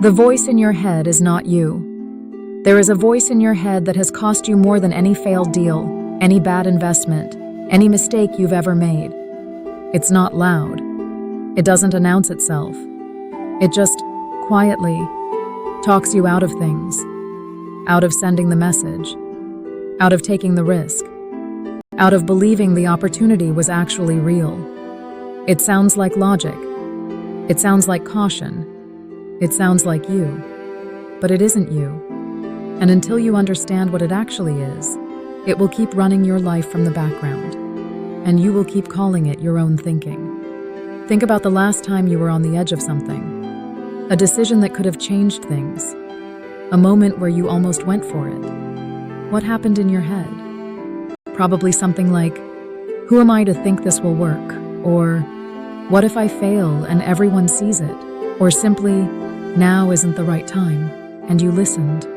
The voice in your head is not you. There is a voice in your head that has cost you more than any failed deal, any bad investment, any mistake you've ever made. It's not loud. It doesn't announce itself. It just quietly talks you out of things, out of sending the message, out of taking the risk, out of believing the opportunity was actually real. It sounds like logic. It sounds like caution. It sounds like you. But it isn't you. And until you understand what it actually is, it will keep running your life from the background. And you will keep calling it your own thinking. Think about the last time you were on the edge of something. A decision that could have changed things. A moment where you almost went for it. What happened in your head? Probably something like, who am I to think this will work? Or, what if I fail and everyone sees it? Or simply, now isn't the right time, and you listened.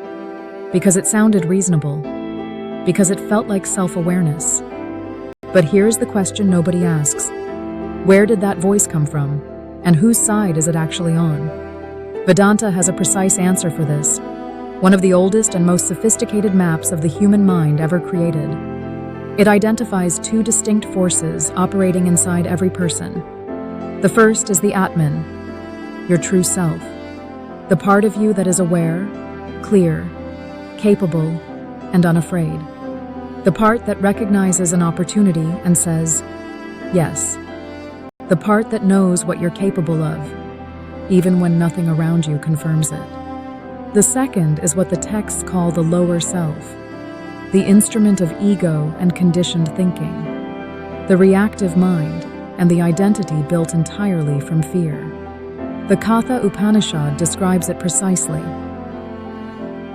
Because it sounded reasonable. Because it felt like self-awareness. But here's the question nobody asks. Where did that voice come from? And whose side is it actually on? Vedanta has a precise answer for this. One of the oldest and most sophisticated maps of the human mind ever created. It identifies two distinct forces operating inside every person. The first is the Atman, your true self. The part of you that is aware, clear, capable, and unafraid. The part that recognizes an opportunity and says, yes. The part that knows what you're capable of, even when nothing around you confirms it. The second is what the texts call the lower self, the instrument of ego and conditioned thinking, the reactive mind, and the identity built entirely from fear. The Katha Upanishad describes it precisely.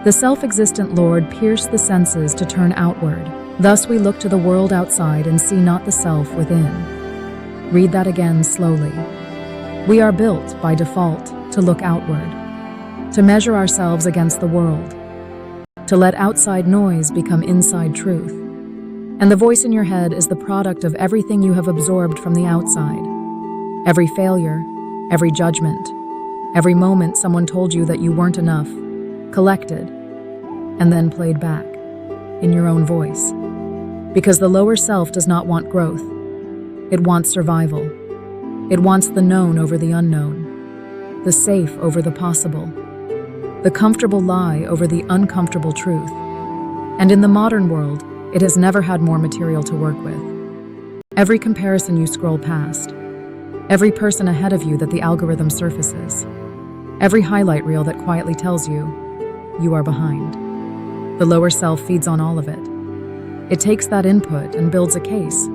The self-existent Lord pierced the senses to turn outward. Thus we look to the world outside and see not the self within. Read that again slowly. We are built, by default, to look outward, to measure ourselves against the world, to let outside noise become inside truth. And the voice in your head is the product of everything you have absorbed from the outside. Every failure, every judgment, every moment someone told you that you weren't enough, collected, and then played back, in your own voice. Because the lower self does not want growth. It wants survival. It wants the known over the unknown, the safe over the possible, the comfortable lie over the uncomfortable truth. And in the modern world, it has never had more material to work with. Every comparison you scroll past, every person ahead of you that the algorithm surfaces, every highlight reel that quietly tells you, you are behind. The lower self feeds on all of it. It takes that input and builds a case.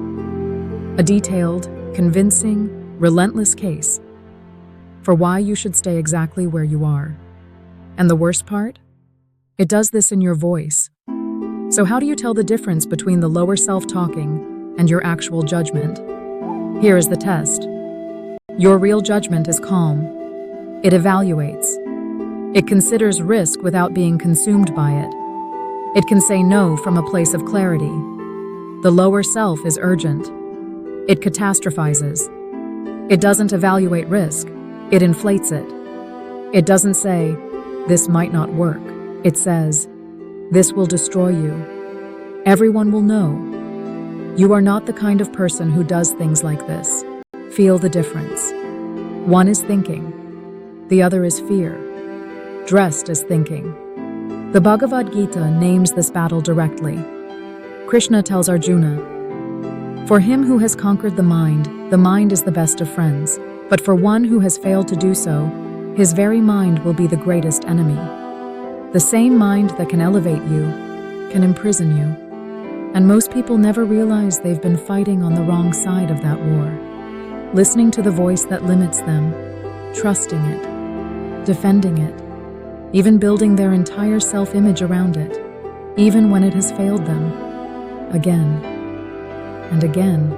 A detailed, convincing, relentless case for why you should stay exactly where you are. And the worst part? It does this in your voice. So how do you tell the difference between the lower self talking and your actual judgment? Here is the test. Your real judgment is calm. It evaluates. It considers risk without being consumed by it. It can say no from a place of clarity. The lower self is urgent. It catastrophizes. It doesn't evaluate risk. It inflates it. It doesn't say, this might not work. It says, this will destroy you. Everyone will know. You are not the kind of person who does things like this. Feel the difference. One is thinking. The other is fear, dressed as thinking. The Bhagavad Gita names this battle directly. Krishna tells Arjuna, for him who has conquered the mind is the best of friends. But for one who has failed to do so, his very mind will be the greatest enemy. The same mind that can elevate you can imprison you. And most people never realize they've been fighting on the wrong side of that war. Listening to the voice that limits them, trusting it, defending it, even building their entire self-image around it, even when it has failed them, again, and again,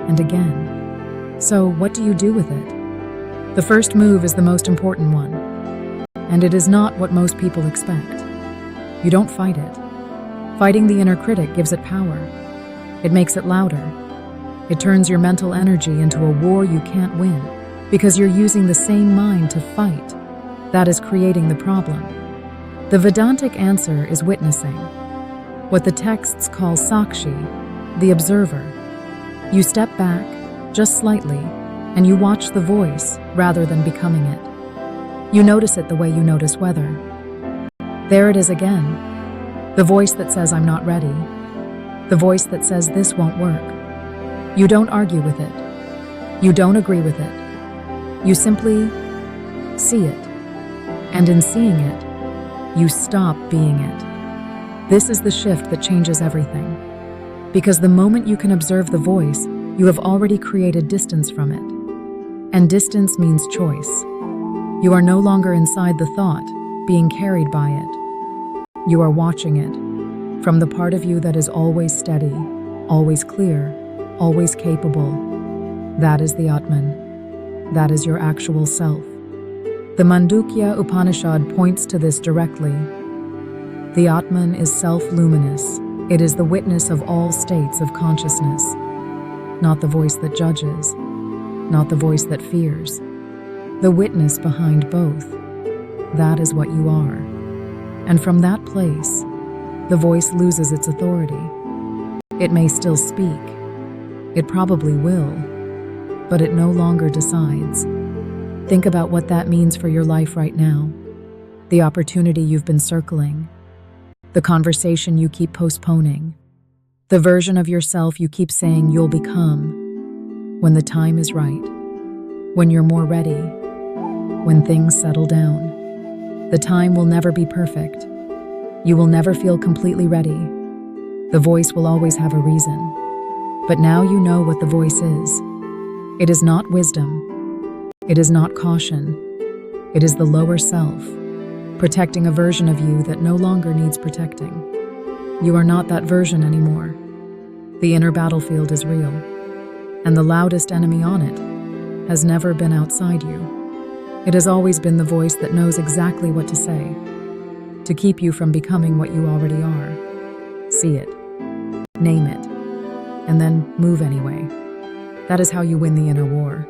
and again. So what do you do with it? The first move is the most important one, and it is not what most people expect. You don't fight it. Fighting the inner critic gives it power. It makes it louder. It turns your mental energy into a war you can't win, because you're using the same mind to fight, That is creating the problem. The Vedantic answer is witnessing, what the texts call Sakshi, the observer. You step back, just slightly, and you watch the voice rather than becoming it. You notice it the way you notice weather. There it is again, the voice that says I'm not ready, the voice that says this won't work. You don't argue with it. You don't agree with it. You simply see it. And in seeing it, you stop being it. This is the shift that changes everything. Because the moment you can observe the voice, you have already created distance from it. And distance means choice. You are no longer inside the thought, being carried by it. You are watching it, from the part of you that is always steady, always clear, always capable. That is the Atman. That is your actual self. The Mandukya Upanishad points to this directly. The Atman is self-luminous. It is the witness of all states of consciousness, not the voice that judges, not the voice that fears. The witness behind both. That is what you are. And from that place, the voice loses its authority. It may still speak. It probably will, but it no longer decides. Think about what that means for your life right now. The opportunity you've been circling. The conversation you keep postponing. The version of yourself you keep saying you'll become. When the time is right. When you're more ready. When things settle down. The time will never be perfect. You will never feel completely ready. The voice will always have a reason. But now you know what the voice is. It is not wisdom. It is not caution. It is the lower self, protecting a version of you that no longer needs protecting. You are not that version anymore. The inner battlefield is real, and the loudest enemy on it has never been outside you. It has always been the voice that knows exactly what to say, to keep you from becoming what you already are. See it, name it, and then move anyway. That is how you win the inner war.